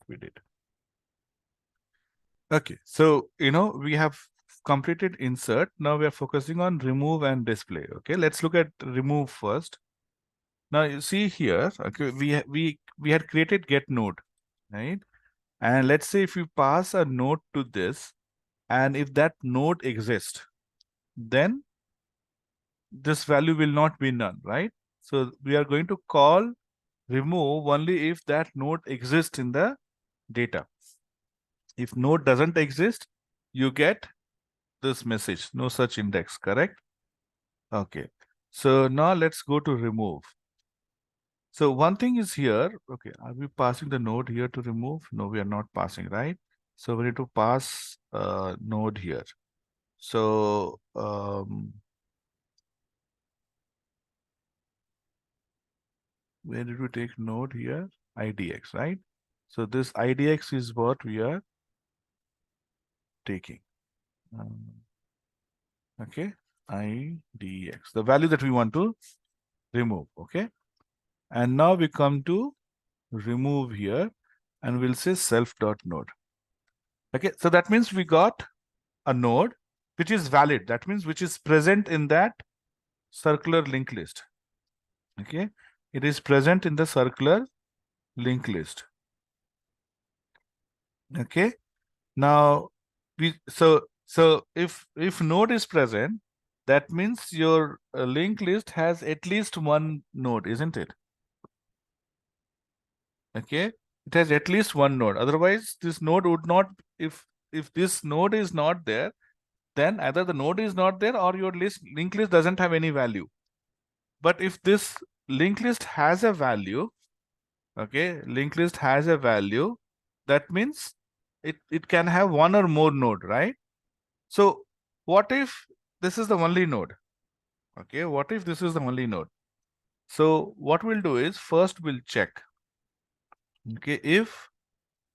we did. Okay, so we have completed insert. Now we are focusing on remove and display. Okay, let's look at remove first. Now you see here, okay, we had created get node, right? And let's say if you pass a node to this, and if that node exists, then this value will not be none, right? So we are going to call remove only if that node exists in the data. If node doesn't exist, you get this message, no such index, correct? Okay. So now let's go to remove. So one thing is here, okay, are we passing the node here to remove? No, we are not passing, right? So we need to pass a node here. So where did we take node here? IDX, right? So this IDX is what we are taking. Okay, IDX, the value that we want to remove, okay? And now we come to remove here and we'll say self.node. Okay, so that means we got a node which is valid. That means which is present in that circular linked list. Okay, it is present in the circular linked list. Okay, now if node is present, that means your linked list has at least one node, isn't it? Okay, it has at least one node. Otherwise, this node would not. If this node is not there, then either the node is not there or your linked list doesn't have any value. But if this linked list has a value, okay, linked list has a value, that means it can have one or more node, right? So what if this is the only node? Okay, what if this is the only node? So what we'll do is first we'll check. Okay, if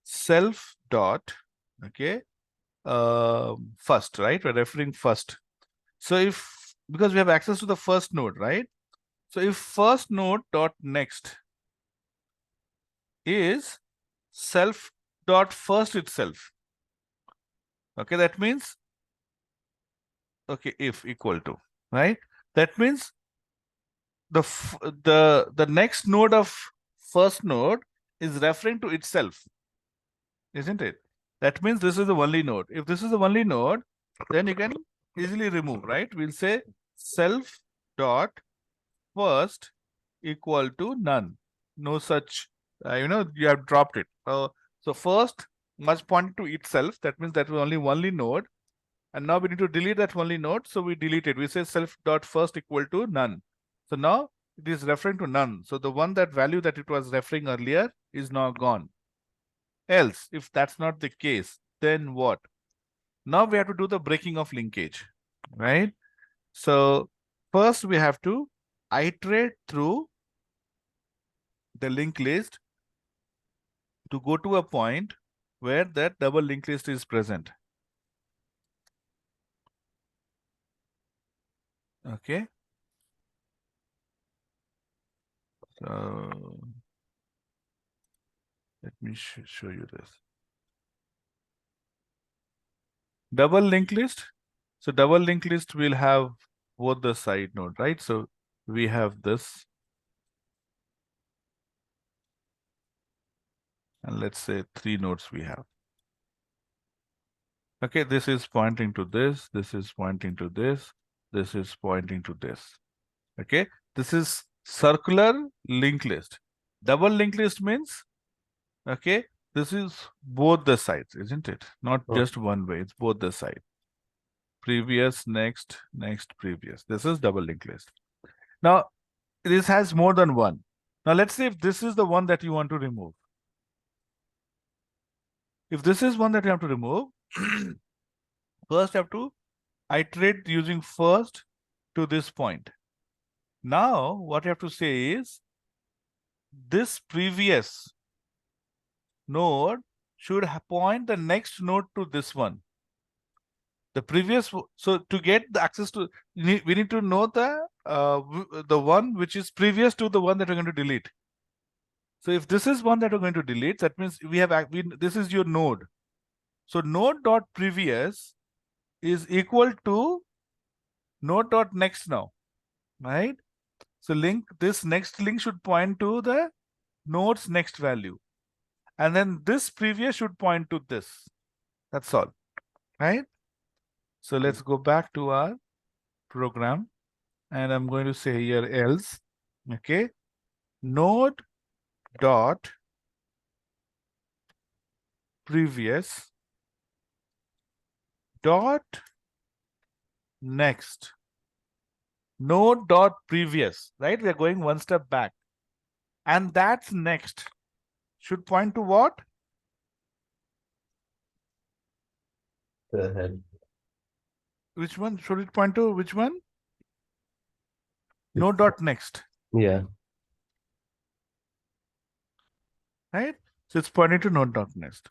self dot, okay, first, right? We're referring first. So if, because we have access to the first node, right? So if first node dot next is self dot first itself, okay, that means, okay, if equal to, right? That means the next node of first node is referring to itself, isn't it? That means this is the only node. If this is the only node, then you can easily remove, right? We'll say self dot first equal to none. No such, you have dropped it. So first must point to itself. That means that was only node. And now we need to delete that only node. So we delete it. We say self dot first equal to none. So now it is referring to none. So the one, that value that it was referring earlier is now gone. Else, if that's not the case, then what? Now we have to do the breaking of linkage, right? So first we have to iterate through the linked list to go to a point where that double linked list is present. Okay. So let me show you this. Double linked list. So double linked list will have both the side node, right? So we have this. And let's say 3 nodes we have. Okay, this is pointing to this. This is pointing to this. This is pointing to this. Okay, this is circular linked list. Double linked list means, okay, this is both the sides, isn't it? Not just one way, it's both the side. Previous, next, next, previous. This is double linked list. Now, this has more than one. Now, let's say if this is the one that you want to remove. If this is one that you have to remove, first you have to iterate using first to this point. Now, what you have to say is, this previous node should point the next node to this one. The previous, so to get the access to, we need to know the one which is previous to the one that we're going to delete. So if this is one that we're going to delete, that means this is your node. So node dot previous is equal to node dot next now, right? So this next link should point to the node's next value. And then this previous should point to this. That's all, right? So let's go back to our program. And I'm going to say here else, okay? Node dot previous dot next. Node dot previous, right? We are going one step back. And that's next should point to what? The head. Which one should it point to? Which one? Node dot next. Yeah. Right? So it's pointing to node dot next.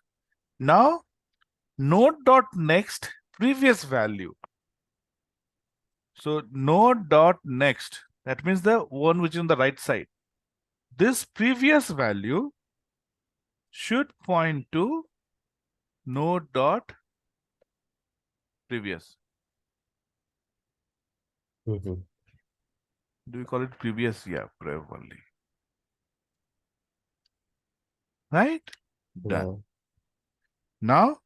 Now, node dot next previous value. So node dot next, that means the one which is on the right side. This previous value should point to node dot previous. Mm-hmm. Do we call it previous? Yeah, probably. Right? Done. Yeah. Now,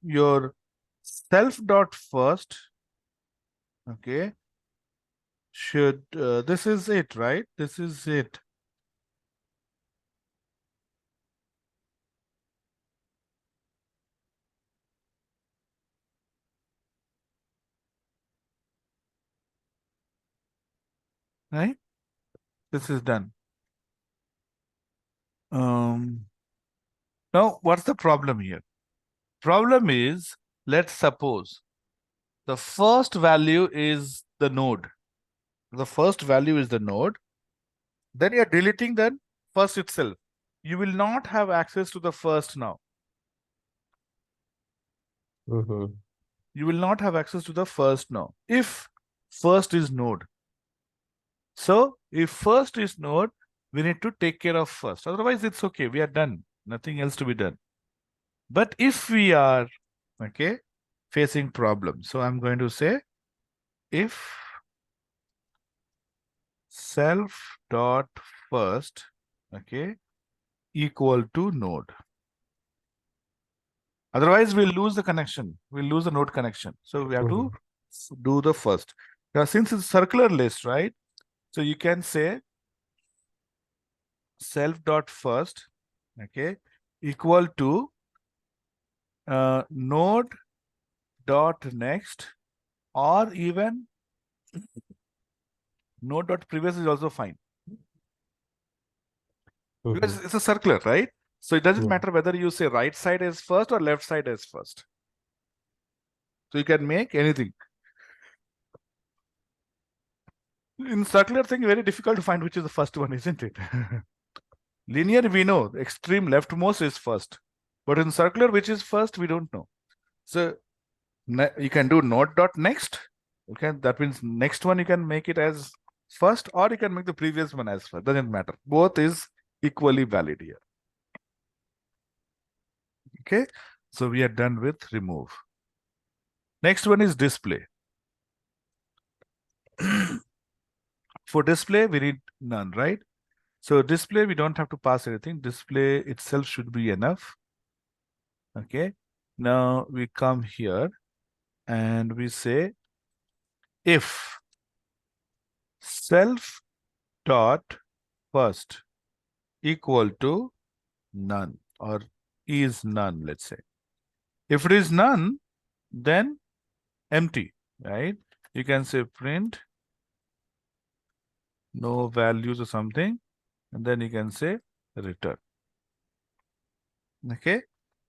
your self dot first, okay, should, this is it, right? This is it. Right? This is done. Now, what's the problem here? Problem is, let's suppose the first value is the node. The first value is the node. Then you're deleting the first itself. You will not have access to the first now. Mm-hmm. You will not have access to the first now. If first is node. So if first is node, we need to take care of first. Otherwise, it's okay. We are done. Nothing else to be done. But if we are, okay, facing problems. So I'm going to say if self dot first, okay, equal to node. Otherwise, we'll lose the connection. We'll lose the node connection. So we have to do the first. Now, since it's circular list, right? So you can say self dot first, okay, equal to node dot next, or even node dot previous is also fine. Because it's a circular, right? So it doesn't matter whether you say right side is first or left side is first. So you can make anything. In circular thing, very difficult to find which is the first one, isn't it? Linear, we know, extreme leftmost is first. But in circular, which is first, we don't know. So you can do node dot next. Okay, that means next one you can make it as first, or you can make the previous one as first. Doesn't matter. Both is equally valid here. Okay, so we are done with remove. Next one is display. For display, we need none, right? So display, we don't have to pass anything. Display itself should be enough. Okay. Now we come here and we say if self dot first equal to none or is none, let's say. If it is none, then empty, right? You can say print no values or something, and then you can say return. Okay.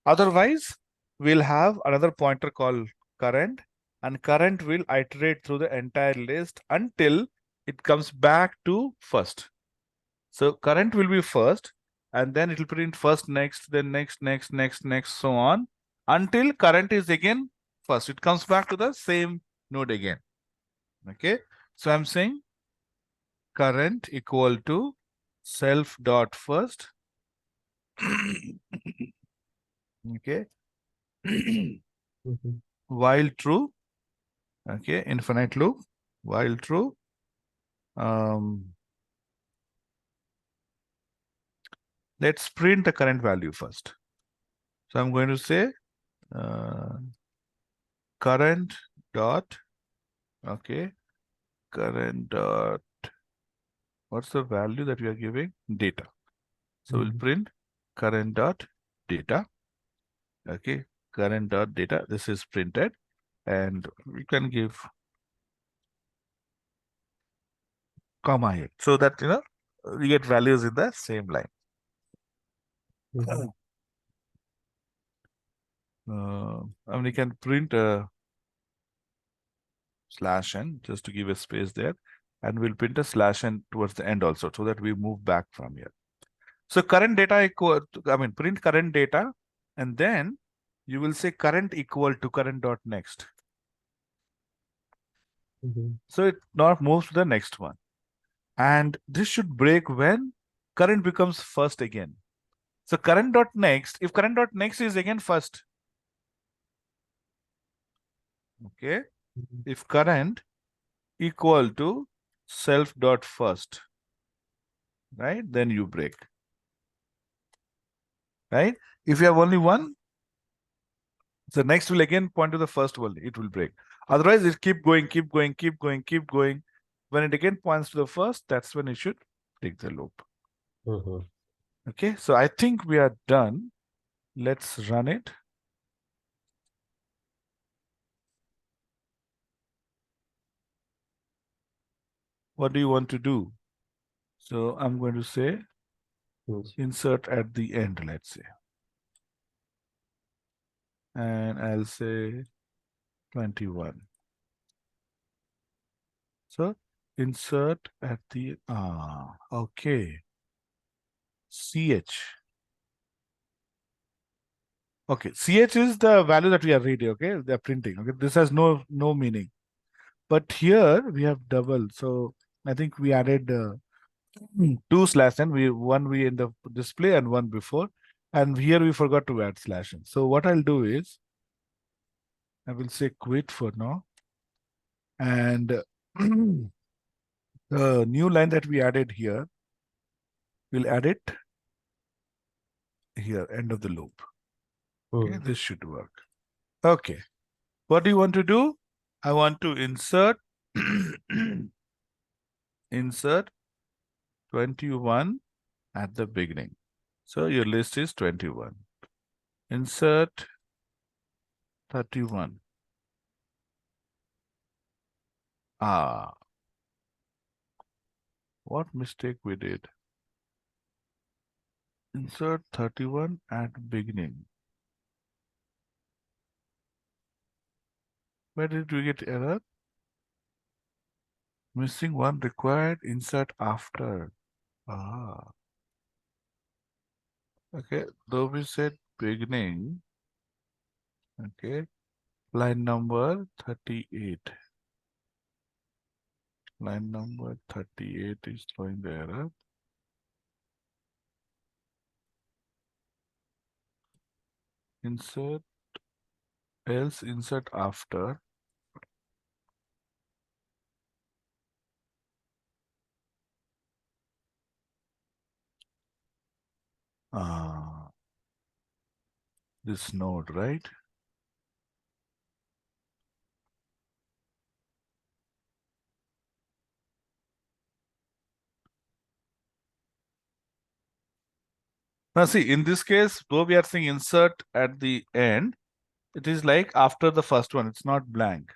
Otherwise, we'll have another pointer called current, and current will iterate through the entire list until it comes back to first. So current will be first, and then it will print first, next, then next, next, next, next, so on, until current is again first. It comes back to the same node again. Okay. So I'm saying current equal to self dot first. Okay. Mm-hmm. While true. Okay, infinite loop. While true. Let's print the current value first. So I'm going to say current dot, okay, current dot, what's the value that we are giving? Data. So we'll print current dot data. Okay, current dot data. This is printed, and we can give comma here so that we get values in the same line. Mm-hmm. And we can print a slash n just to give a space there, and we'll print a slash n towards the end also so that we move back from here. So current data equal, print current data, and then you will say current equal to current dot next. Mm-hmm. So it now moves to the next one. And this should break when current becomes first again. So current dot next, if current dot next is again first, okay, if current equal to self dot first, right, then you break, right? If you have only one, the next will again point to the first one, it will break. Otherwise, it keep going, keep going, keep going, keep going. When it again points to the first, that's when it should take the loop. Mm-hmm. Okay, so I think we are done. Let's run it. What do you want to do? So I'm going to say insert at the end, let's say. And I'll say 21. So insert at the, okay. CH. Okay, CH is the value that we are reading, okay? They're printing, okay? This has no meaning. But here we have double. So I think we added two slash n. One we in the display and one before. And here we forgot to add slash n. So what I'll do is, I will say quit for now. And the new line that we added here, we'll add it here, end of the loop. Okay, this should work. Okay. What do you want to do? I want to insert insert 21 at the beginning. So your list is 21. Insert 31. What mistake we did? Insert 31 at beginning. Where did we get error? Missing one required, insert after. Okay, though we said beginning, okay, line number 38. Line number 38 is throwing the error. Insert, else insert after. This node, right? Now see, in this case, though we are saying insert at the end, it is like after the first one, it's not blank.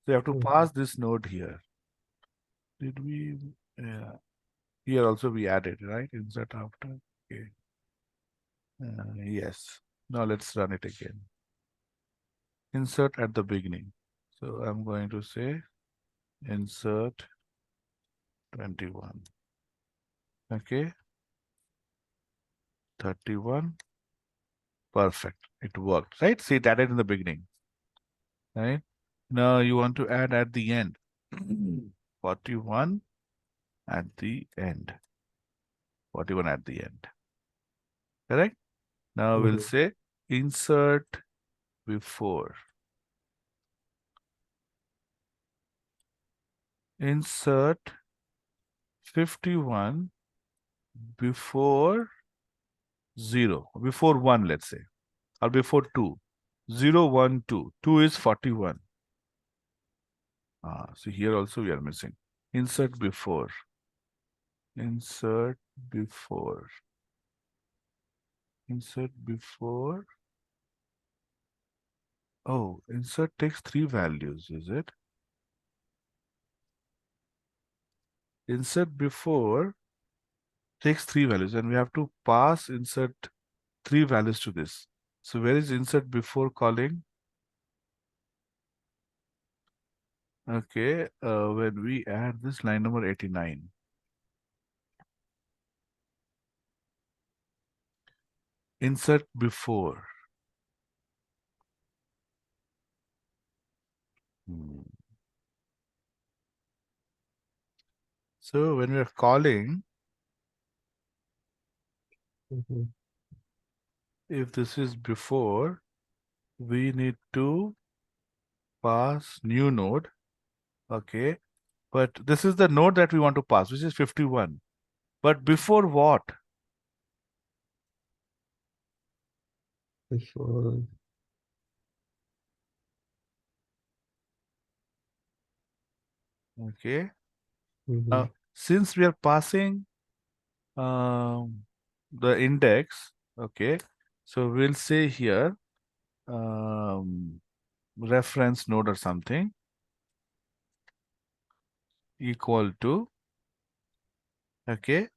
So you have to pass this node here. Did we? Yeah. Here also we added, right? Insert after. Okay. Yes. Now let's run it again. Insert at the beginning. So I'm going to say insert 21. Okay. 31. Perfect. It worked, right? See, it added in the beginning, right? Now you want to add at the end. 41 at the end. 41 at the end. Correct? Now we'll say insert before. Insert 51 before 0, before 1, let's say, or before 2. 0, 1, 2. 2 is 41. So here also we are missing. Insert before. Insert before. Insert before. Oh, insert takes 3 values, is it? Insert before takes 3 values, and we have to pass insert 3 values to this. So where is insert before calling? Okay, when we add this line number 89. Insert before. So when we are calling, if this is before, we need to pass new node. Okay, but this is the node that we want to pass, which is 51. But before what? Before. Okay. Now, since we are passing the index, okay, so we'll say here reference node or something equal to, okay,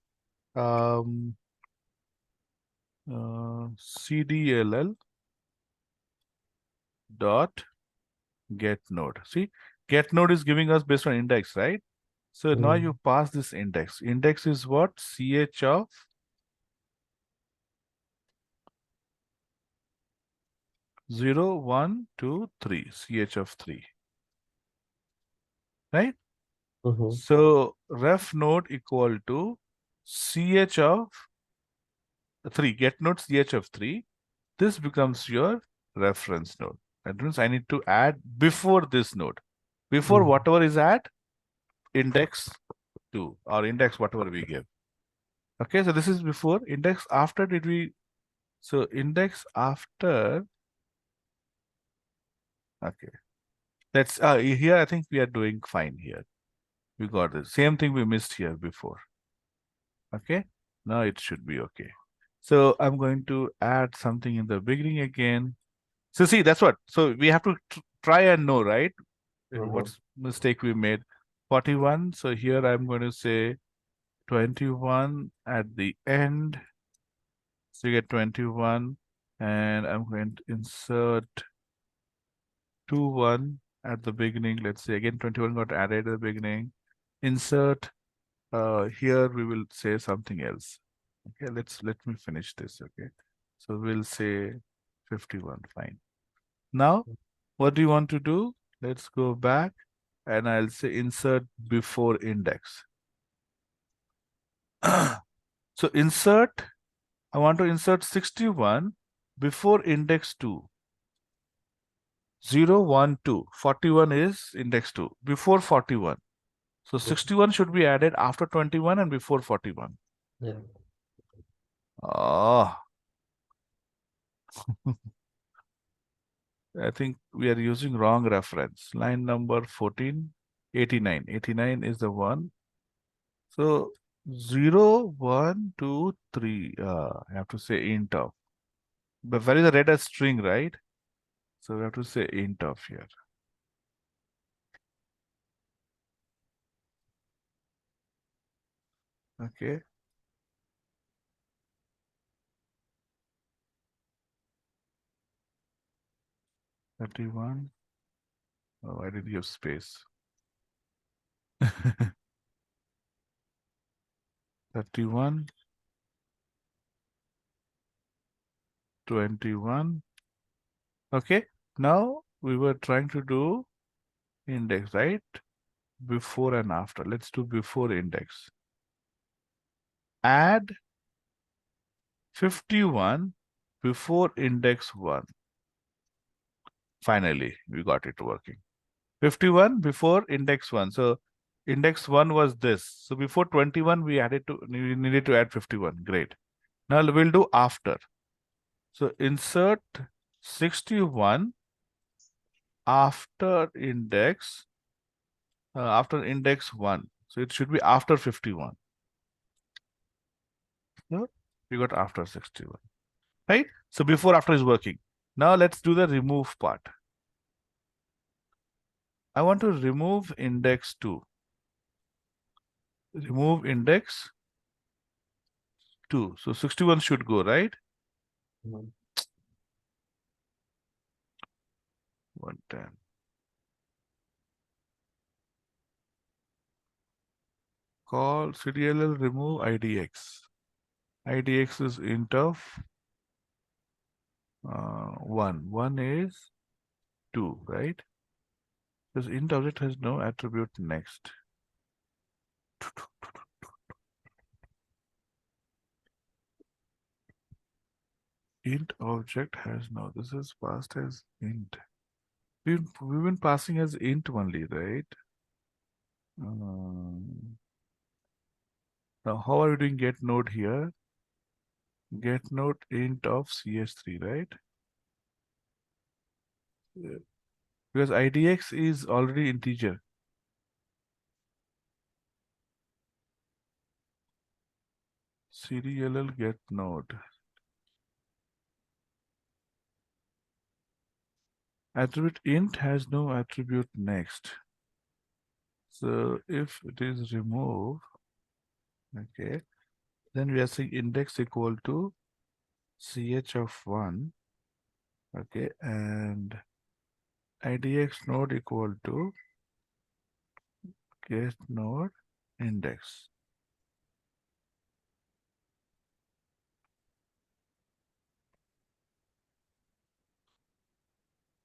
cdll dot get node. See, get node is giving us based on index, right? So now you pass this index. Index is what? Ch of 0, 1, 2, 3. Ch of 3. Right? So ref node equal to ch of 3. Get node ch of 3. This becomes your reference node. That means I need to add before this node. Before whatever is at index 2 or index whatever we give. Okay, so this is before. Index after did we? So index after. Okay. That's here I think we are doing fine here. We got this. Same thing we missed here before. Okay. Now it should be okay. So I'm going to add something in the beginning again. So see, that's what. So we have to try and know, right? What's mistake we made. 41. So here I'm going to say 21 at the end. So you get 21. And I'm going to insert 21 at the beginning. Let's say again 21 got added at the beginning. Insert here we will say something else. Okay, let me finish this. Okay, so we'll say 51. Fine. Now, what do you want to do? Let's go back and I'll say insert before index. So insert, I want to insert 61 before index 2. 0, 1, 2. 41 is index 2 before 41. So 61 should be added after 21 and before 41. Yeah. Oh, I think we are using wrong reference. Line number 14, 89. 89 is the one. So 0, 1, 2, 3. I have to say int of. But where is the red as string, right? So we have to say int of here. Okay. $31. Oh, I didn't give space. 31, 21. Okay. Now we were trying to do index, right? Before and after. Let's do before index. add 51 before index 1. Finally, we got it working. 51 before index 1. So index 1 was this. So before 21, we needed to add 51. Great. Now we'll do after. So insert 61 after index 1. So it should be after 51. So we got after 61. Right? So before after is working. Now let's do the remove part. I want to remove index 2. Remove index 2. So 61 should go, right? 110. Call cdll remove idx. Idx is int of 1. 1 is 2, right? Because int object has no attribute next. Int object has no. This is passed as int. We've been passing as int only, right? Now, how are we doing get node here? Get node int of cs3, right? Yeah. Because idx is already integer. cdll get node. Attribute int has no attribute next. So if it is remove, okay, then we are saying index equal to ch of 1, okay, and idx node equal to get node index.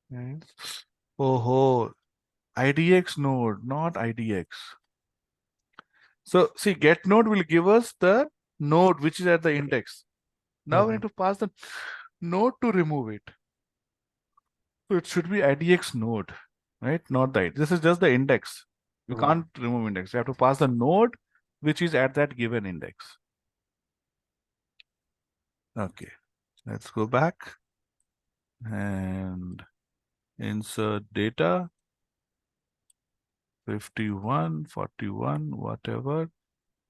Yes. Oh, idx node, not idx. So see, get node will give us the node which is at the index. Now we need to pass the node to remove it. So it should be idx node, right? Not the this is just the index. You can't remove index. You have to pass the node which is at that given index. Okay, let's go back and insert data 51, 41, whatever.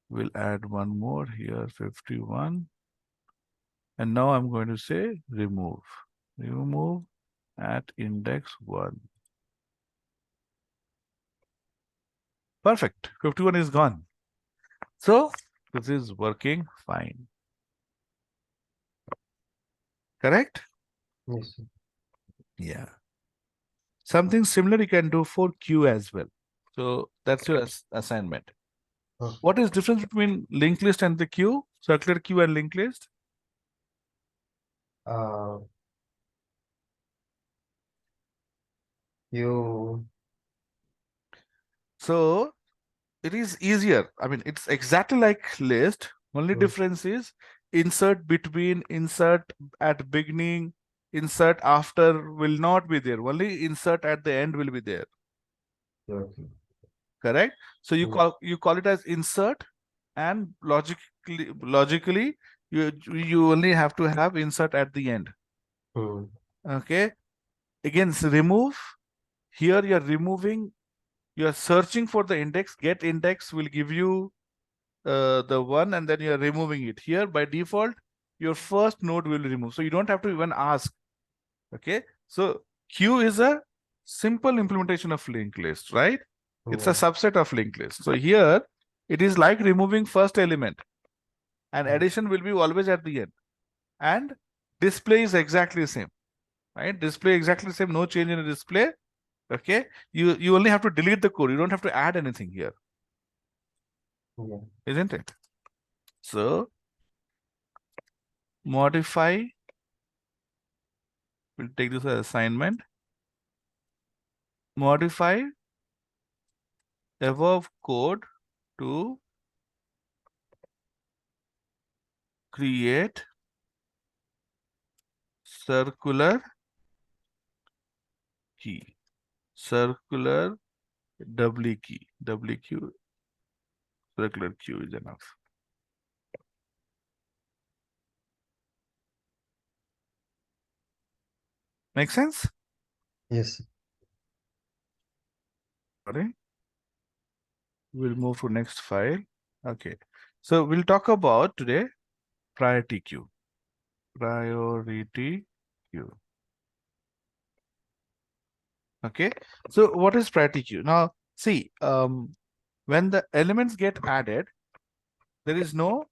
We'll add one more here, 51. And now I'm going to say remove. Remove at index 1. Perfect. 51 is gone. So this is working fine. Correct? Yes, sir. Yeah. Something similar you can do for Q as well. So that's your assignment. Okay. What is difference between linked list and the queue? Circular queue and linked list? You So it is easier. I mean, it's exactly like list. Only Mm. difference is insert between, insert at beginning, insert after will not be there. Only insert at the end will be there. okay. Correct? So Mm. you call it as insert, and logically you only have to have insert at the end. Mm. Okay. Again, remove. Here you're removing, you're searching for the index. Get index will give you the one, and then you're removing it. Here by default, your first node will remove. So you don't have to even ask. Okay. So Q is a simple implementation of linked list, right? It's a Yeah. subset of linked list. So here it is like removing first element, and Mm. addition will be always at the end. And display is exactly the same, right? Display exactly the same, no change in the display. Okay. You only have to delete the code. You don't have to add anything here. Yeah. Isn't it? So modify, we'll take this as assignment. Modify above code to create circular key. Circular doubly key. Doubly queue. Circular queue is enough. Make sense? Yes. Sorry. We'll move to next file. Okay. So we'll talk about today priority queue. Priority queue. Okay. So what is priority queue? Now, see, when the elements get added, there is no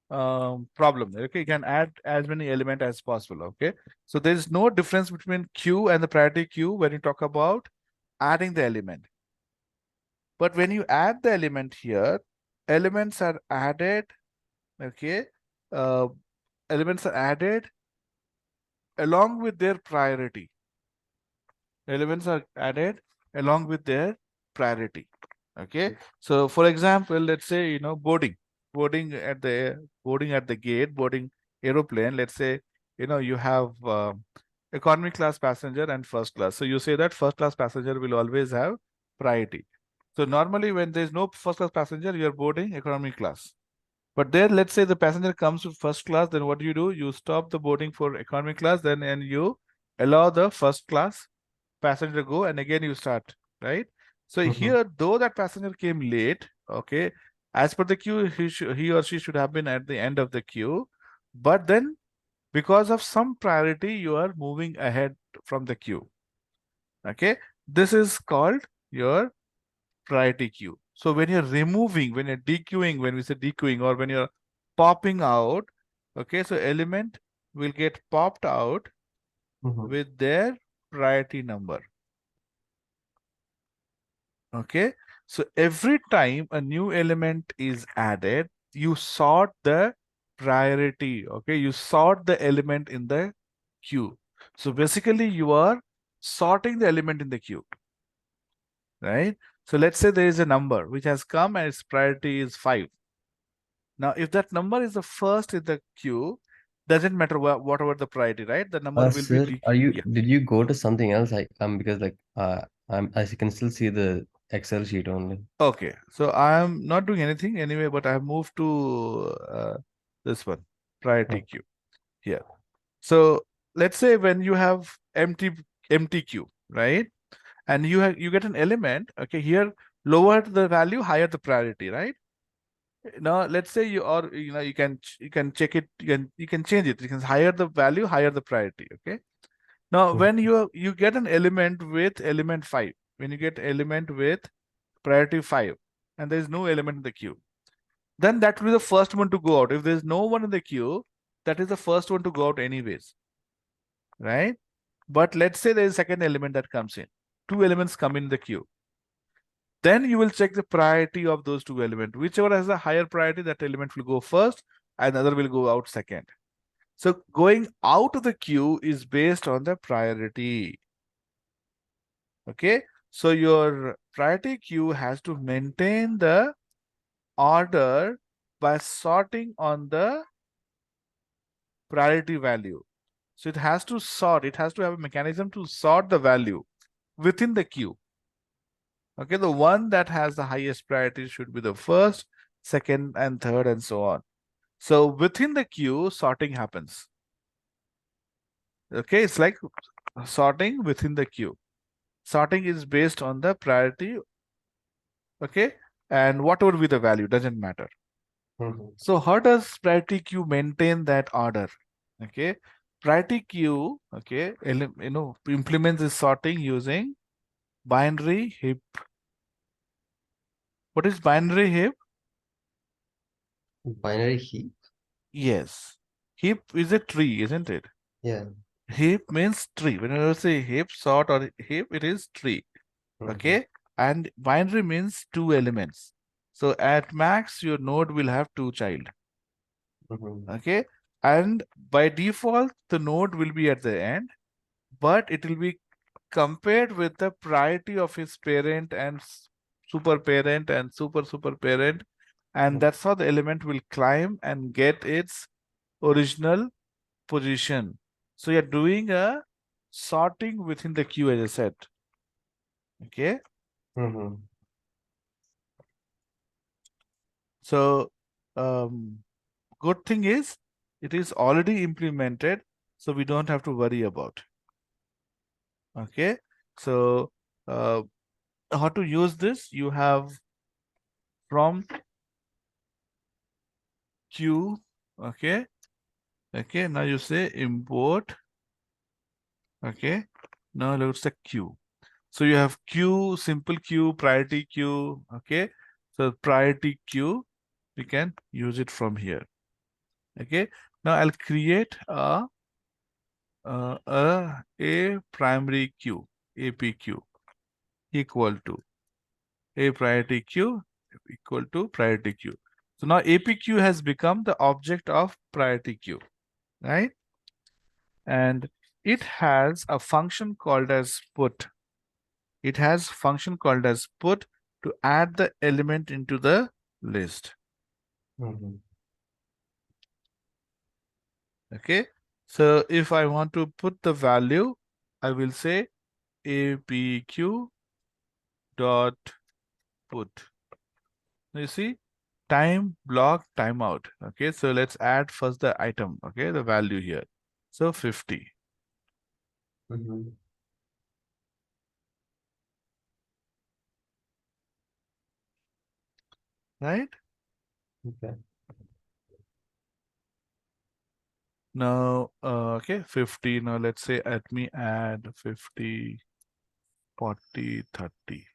problem. Okay, you can add as many elements as possible. Okay, so there is no difference between queue and the priority queue when you talk about adding the element. But when you add the element here, elements are added. Okay, uh, elements are added along with their priority. Elements are added along with their priority. Okay, so for example, let's say boarding at the gate, boarding aeroplane. Let's say you have economy class passenger and first class. So you say that first class passenger will always have priority. So normally when there is no first class passenger, you are boarding economy class. But there, let's say the passenger comes to first class, then what do? You stop the boarding for economy class, then and you allow the first class passenger go, and again you start, right? So here, though that passenger came late, okay, as per the queue, he or she should have been at the end of the queue, but then because of some priority, you are moving ahead from the queue. Okay, this is called your priority queue. So when you're removing, when you're dequeuing, when we say dequeuing, or when you're popping out, okay, so element will get popped out with their priority number. Okay, so every time a new element is added, you sort the priority. Okay, you sort the element in the queue. So basically, you are sorting the element in the queue, right? So let's say there is a number which has come and its priority is 5. Now, if that number is the first in the queue, doesn't matter whatever the priority, right? The number will be Sir, yeah. did you go to something else? Because like I can still see the Excel sheet only. Okay, so I'm not doing anything anyway, but I've moved to this one, priority queue here. So let's say when you have empty queue, right? And you get an element, okay, here lower the value, higher the priority, right? Now let's say you can check it, you can change it. You can higher the value, higher the priority, okay? Now when you get an element with element 5, when you get element with priority 5 and there is no element in the queue, then that will be the first one to go out. If there's no one in the queue, that is the first one to go out anyways, right? But let's say there is a second element that comes in. 2 elements come in the queue. Then you will check the priority of those 2 elements. Whichever has a higher priority, that element will go first and the other will go out second. So going out of the queue is based on the priority. Okay, so your priority queue has to maintain the order by sorting on the priority value. So it has to sort, it has to have a mechanism to sort the value within the queue. Okay, the one that has the highest priority should be the first, second, and third, and so on. So within the queue, sorting happens. Okay, it's like sorting within the queue. Sorting is based on the priority, okay, and whatever be the value, doesn't matter. So how does priority queue maintain that order? Okay, priority queue, okay, implements this sorting using binary heap. What is binary heap? Binary heap. Yes, heap is a tree, isn't it? Yeah. Heap means tree. When you say heap, sort, or heap, it is tree. Okay, and binary means 2 elements. So at max, your node will have 2 child. Okay, and by default, the node will be at the end, but it will be compared with the priority of his parent and super parent and super parent, and that's how the element will climb and get its original position. So you're doing a sorting within the queue, as I said. Okay. Mm-hmm. So good thing is it is already implemented, so we don't have to worry about. Okay. So how to use this? You have from queue. Okay. Okay. Now you say import. Okay. Now let's say queue. So you have queue, simple queue, priority queue. Okay. So priority queue, we can use it from here. Okay. Now I'll create a primary queue, APQ, equal to a priority queue equal to priority queue. So now APQ has become the object of priority queue, right? And it has a function called as put. It has function called as put to add the element into the list. Mm-hmm. Okay. So if I want to put the value, I will say APQ dot put. You see, time block timeout. Okay, so let's add first the item. Okay, the value here. So 50, Mm-hmm. right? Okay. Now, okay, 50. Now let's say let me add 50, 40, 30,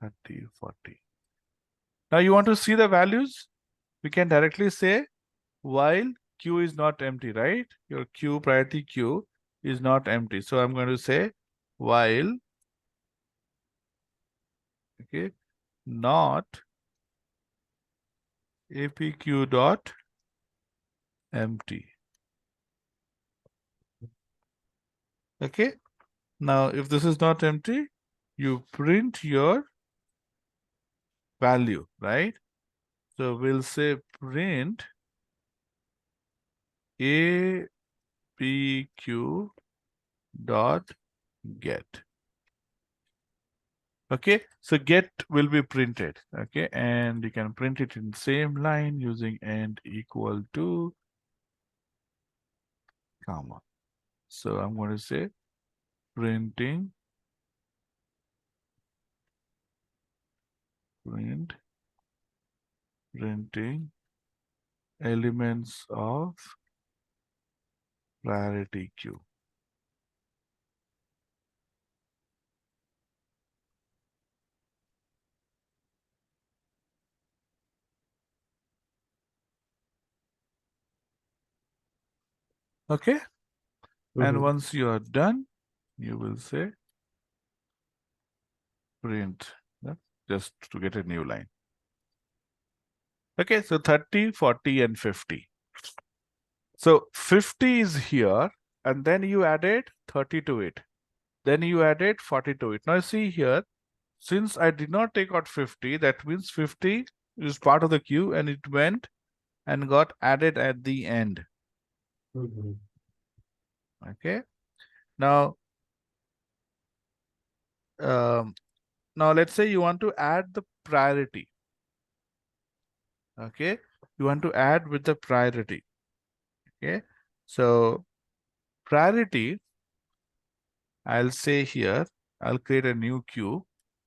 30, 40. Now you want to see the values? We can directly say while queue is not empty, right? Your queue priority queue is not empty. So I'm going to say while, okay, not APQ dot empty. Okay. Now, if this is not empty, you print your value, right? So we'll say print APQ dot get. Okay, so get will be printed. Okay, and you can print it in same line using and equal to comma. So I'm going to say printing print printing elements of priority queue. Okay, and Mm-hmm. once you are done, you will say print, yeah, just to get a new line. Okay, so 30, 40, and 50. So 50 is here, and then you added 30 to it. Then you added 40 to it. Now see here, since I did not take out 50, that means 50 is part of the queue and it went and got added at the end. Mm-hmm. Okay. Now, um, now let's say you want to add the priority. Okay. You want to add with the priority. Okay. So priority, I'll say here, I'll create a new queue.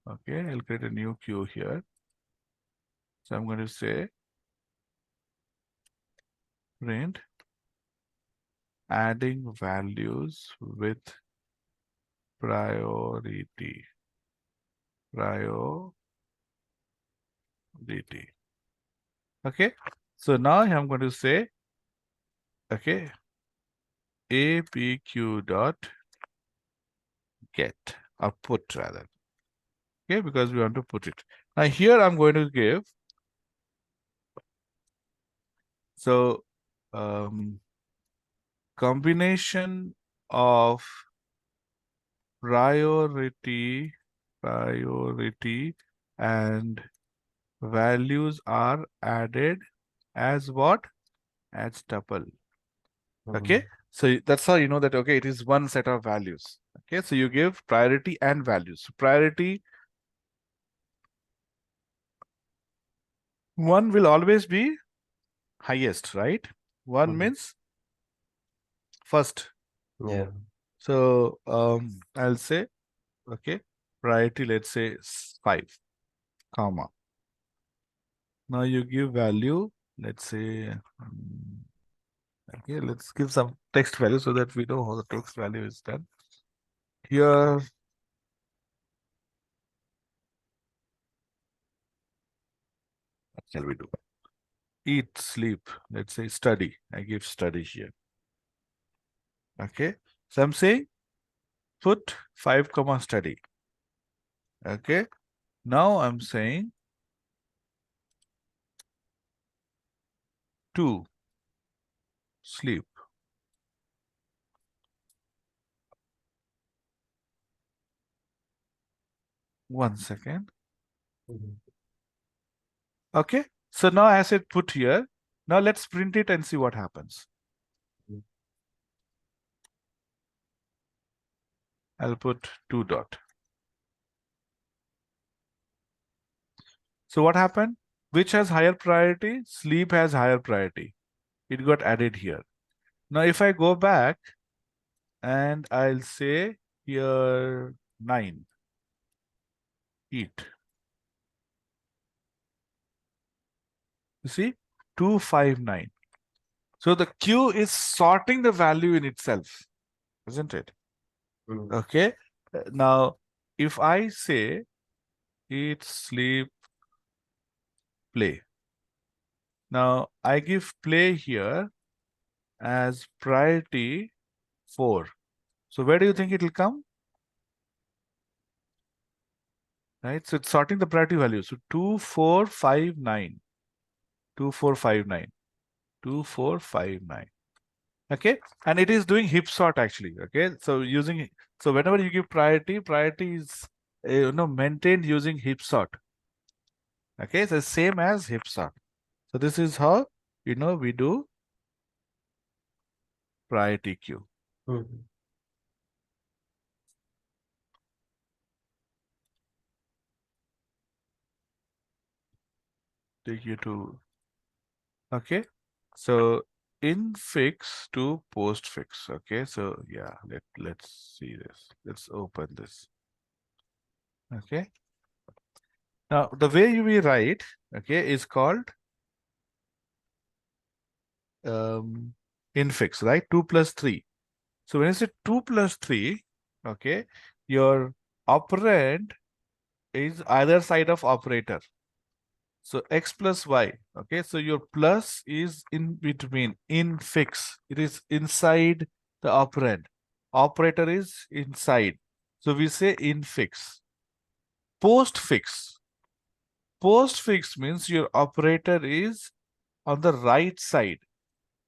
Okay. I'll create a new queue here. So I'm going to say print adding values with priority. Priority. Okay. So now I'm going to say, okay, APQ dot get or put rather. Okay, because we want to put it. Now here I'm going to give, so combination of priority and values are added as what? as tuple. Mhm. Okay, so that's how you know that, okay, it is one set of values. Okay, so you give priority and values. So priority one will always be highest, right? One Mhm. means first. Yeah. So I'll say, okay, priority, let's say 5, comma. Now you give value, let's say, okay, let's give some text value so that we know how the text value is done. Here, what shall we do? Eat, sleep, let's say study. I give study here. Okay, so I'm saying put 5 comma study. Okay, now I'm saying 2 sleep. One second. Mhm. Okay, so now I said put here. Now let's print it and see what happens. Mhm. I'll put 2 dot. So what happened? Which has higher priority? Sleep has higher priority. It got added here. Now if I go back and I'll say here 9, eat. You see, 259. So the queue is sorting the value in itself, isn't it? Mhm. Okay. Now, if I say eat, sleep, play. Now I give play here as priority 4. So where do you think it will come? Right. So it's sorting the priority value. So 2459, 2459, 2459. Okay. And it is doing heap sort actually. Okay. So using, so whenever you give priority, priority is maintained using heap sort. Okay. So same as heap sort. So this is how we do priority queue. Mhm. Take you to, okay. So infix to postfix. Okay. So yeah, let's see this. Let's open this. Okay. Now the way we write, okay, is called infix, right? 2 plus 3. So when you say 2 plus 3, okay, your operand is either side of operator. So x plus y, okay, so your plus is in between, infix. It is inside the operand. Operator is inside. So we say infix. Postfix. Postfix means your operator is on the right side.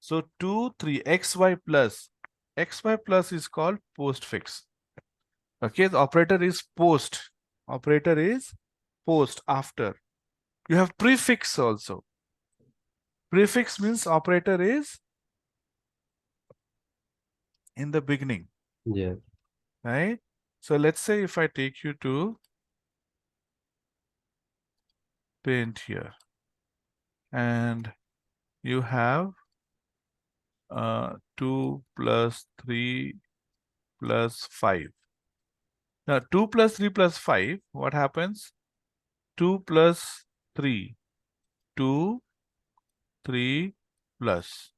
So 2, 3, xy plus. Xy plus is called postfix. Okay, the operator is post. Operator is post, after. You have prefix also. Prefix means operator is in the beginning, Yeah. right? So let's say if I take you to paint here and you have 2 plus 3 plus 5. Now 2 plus 3 plus 5, what happens? 2 plus 3, 2, 3 plus.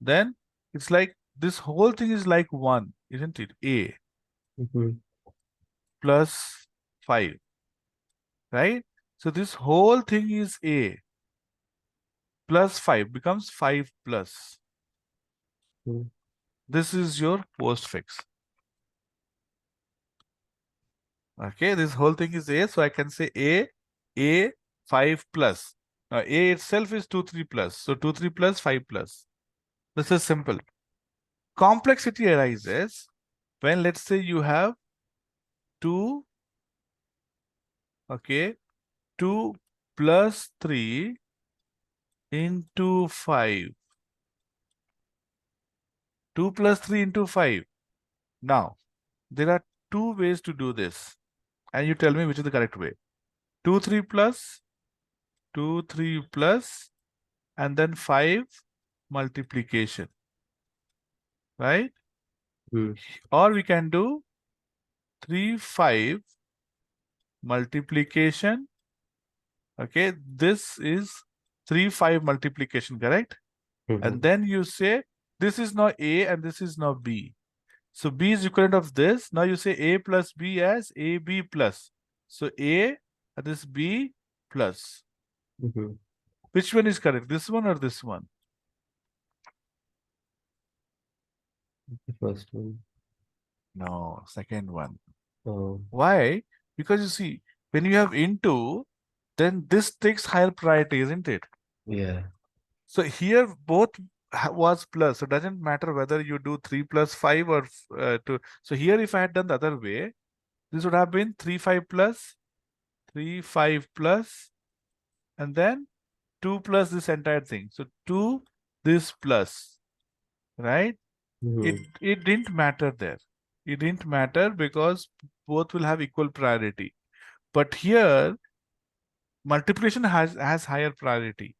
Then it's like this whole thing is like 1, isn't it? A Mhm. plus 5, right? So this whole thing is A plus 5 becomes 5 plus. Mhm. This is your postfix. Okay, this whole thing is A, so I can say A 5 plus. Now A itself is 2, 3 plus. So 2, 3 plus 5 plus. This is simple. Complexity arises when, let's say, you have 2, okay, 2 plus 3 into 5. 2 plus 3 into 5. Now, there are two ways to do this. And you tell me which is the correct way. 2, 3 plus, 2, 3 plus, and then 5 multiplication, right? Mm. Or we can do 3, 5 multiplication. Okay, this is 3, 5 multiplication, correct? And then you say this is now A and this is now B. So B is equivalent of this. Now you say A plus B as AB plus. So A and this B plus. Which one is correct? This one or this one? The first one. No, second one. Oh, Why? Because you see, when you have into, then this takes higher priority, isn't it? yeah. So here both was plus. So it doesn't matter whether you do 3 plus 5 or 2. So here if I had done the other way, this would have been 3, 5 plus, 3, 5 plus, and then 2 plus this entire thing. So 2, this plus, right? It didn't matter there. It didn't matter because both will have equal priority. But here, multiplication has higher priority.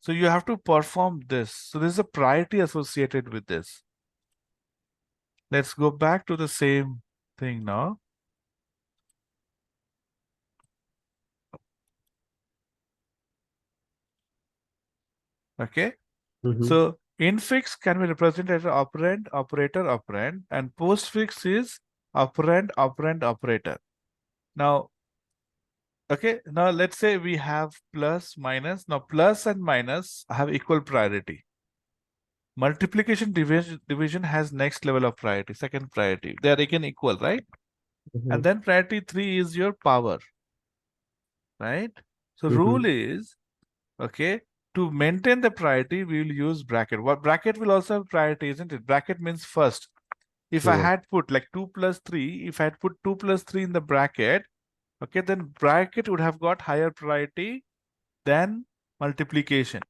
So you have to perform this. So there's a priority associated with this. Let's go back to the same thing now. Okay. So infix can be represented as operand, operator, operand, and postfix is operand, operand, operator. Now, okay, now let's say we have plus, minus. Now, plus and minus have equal priority. Multiplication division has next level of priority, second priority. They are again equal, right? And then priority 3 is your power, right? So rule is, okay, to maintain the priority, we will use bracket. What bracket will also have priority, isn't it? Bracket means first. If I had put like 2 plus 3, if I had put 2 plus 3 in the bracket, okay, then bracket would have got higher priority than multiplication.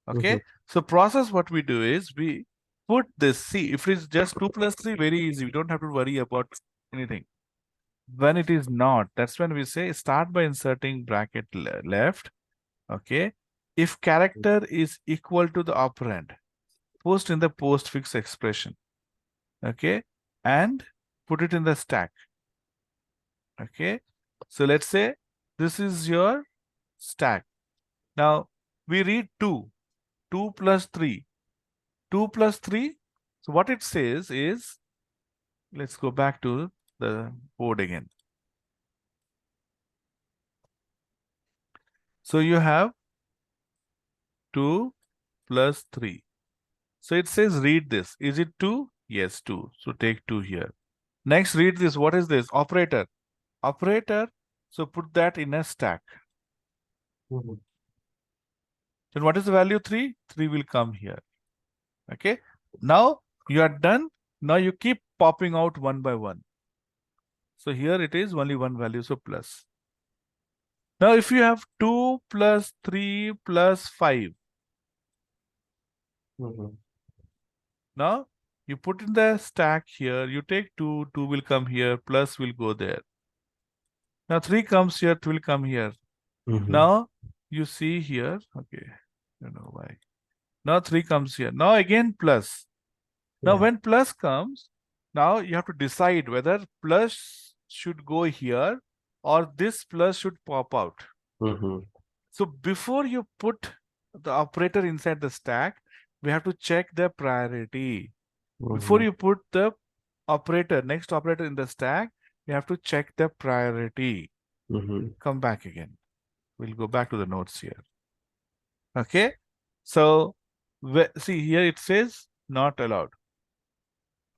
Okay, so process what we do is we put this. See, if it's just 2 plus 3, very easy. We don't have to worry about anything. When it is not, that's when we say start by inserting bracket left. Okay, if character is equal to the operand, post in the postfix expression. Okay, and put it in the stack. Okay, so let's say this is your stack. Now we read 2 plus 3. 2 plus 3. So what it says is, let's go back to the board again. So you have 2 plus 3. So it says read this. Is it 2? Yes, 2. So take 2 here. Next, read this. What is this? Operator. Operator. So put that in a stack. Then what is the value 3? 3 will come here. Okay. Now you are done. Now you keep popping out one by one. So here it is only one value. So plus. Now if you have 2 plus 3 plus 5. Now you put in the stack here. You take 2. 2 will come here. Plus will go there. Now 3 comes here. 2 will come here. Now you see here. Okay. I don't know why. Now 3 comes here. Now again plus. Now when plus comes, now you have to decide whether plus should go here or this plus should pop out. So before you put the operator inside the stack, we have to check the priority. Before you put the operator, next operator in the stack, you have to check the priority. Come back again. We'll go back to the notes here. Okay. So see here it says not allowed.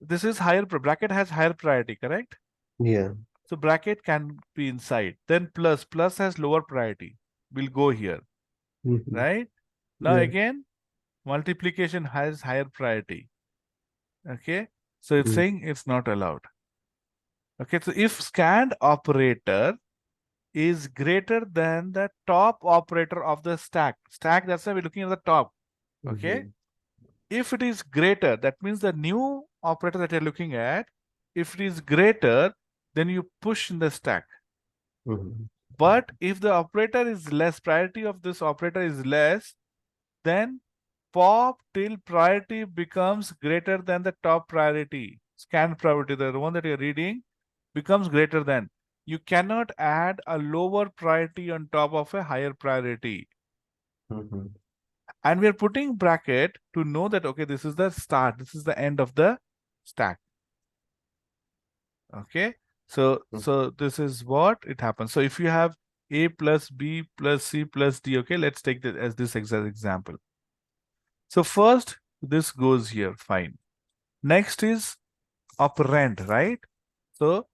This is higher, bracket has higher priority, correct? Yeah. So bracket can be inside. Then plus has lower priority. Will go here, right? Now again, multiplication has higher priority. Okay. So it's saying it's not allowed. Okay. So if scanned operator is greater than the top operator of the stack, that's why we're looking at the top. Okay. If it is greater, that means the new operator that you're looking at, if it is greater, then you push in the stack. But if the operator is less, priority of this operator is less, then pop till priority becomes greater than the top priority. Scan priority, the one that you're reading, becomes greater than. You cannot add a lower priority on top of a higher priority. And we're putting bracket to know that, okay, this is the start, this is the end of the stack. Okay, so this is what it happens. So if you have A plus B plus C plus D, okay, let's take that as this exact example. So first, this goes here, fine. Next is operand, right? So,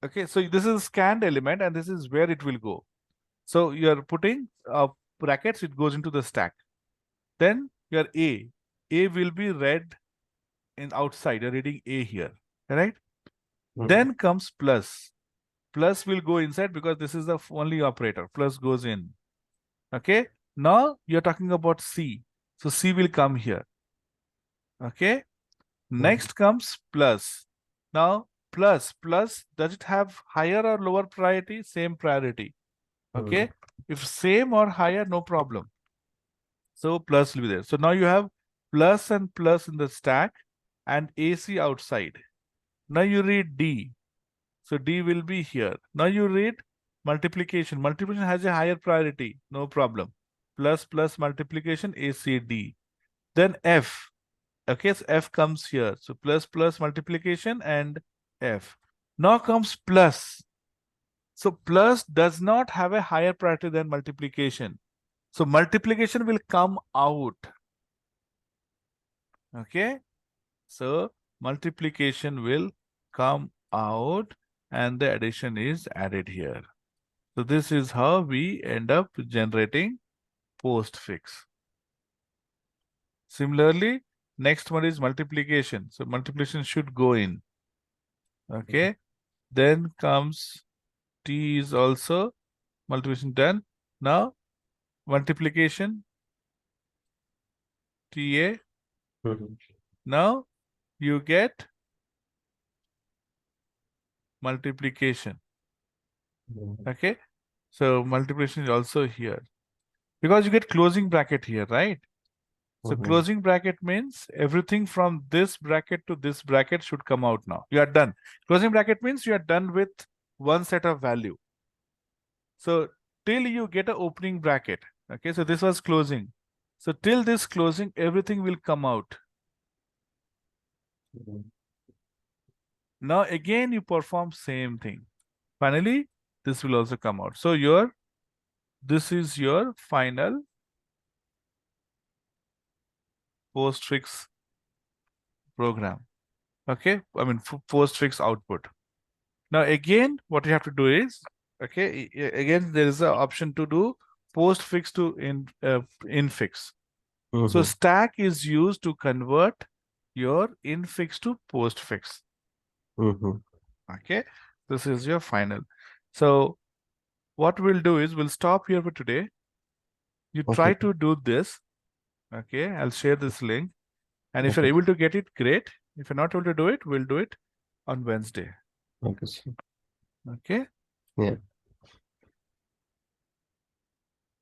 okay, so this is scanned element and this is where it will go. So you're putting brackets, it goes into the stack. Then your A will be read in outside, you're reading A here, right? Then comes plus. Plus will go inside because this is the only operator. Plus goes in. Okay. Now you're talking about C. So C will come here. Okay. Next comes plus. Now plus, does it have higher or lower priority? Same priority. Okay. If same or higher, no problem. So plus will be there. So now you have plus and plus in the stack and AC outside. Now you read D. So D will be here. Now you read multiplication. Multiplication has a higher priority. No problem. Plus plus multiplication ACD. Then F. Okay, so F comes here. So plus plus multiplication and F. Now comes plus. So plus does not have a higher priority than multiplication. So multiplication will come out. Okay. So multiplication will come out and the addition is added here. So this is how we end up generating postfix. Similarly, next one is multiplication. So multiplication should go in. Okay. Then comes T is also multiplication done. Now multiplication TA. Now you get multiplication. Okay. So multiplication is also here. Because you get closing bracket here, right? So closing bracket means everything from this bracket to this bracket should come out now. You are done. Closing bracket means you are done with one set of value. So till you get an opening bracket. Okay, so this was closing. So till this closing, everything will come out. Now again, you perform same thing. Finally, this will also come out. So this is your final postfix program. Okay, I mean postfix output. Now again, what you have to do is, okay, again there is an option to do postfix to infix. So stack is used to convert your infix to postfix. Okay, this is your final. So what we'll do is we'll stop here for today. You try to do this. Okay, I'll share this link. And if you're able to get it, great. If you're not able to do it, we'll do it on Wednesday. Okay. Okay. Yeah.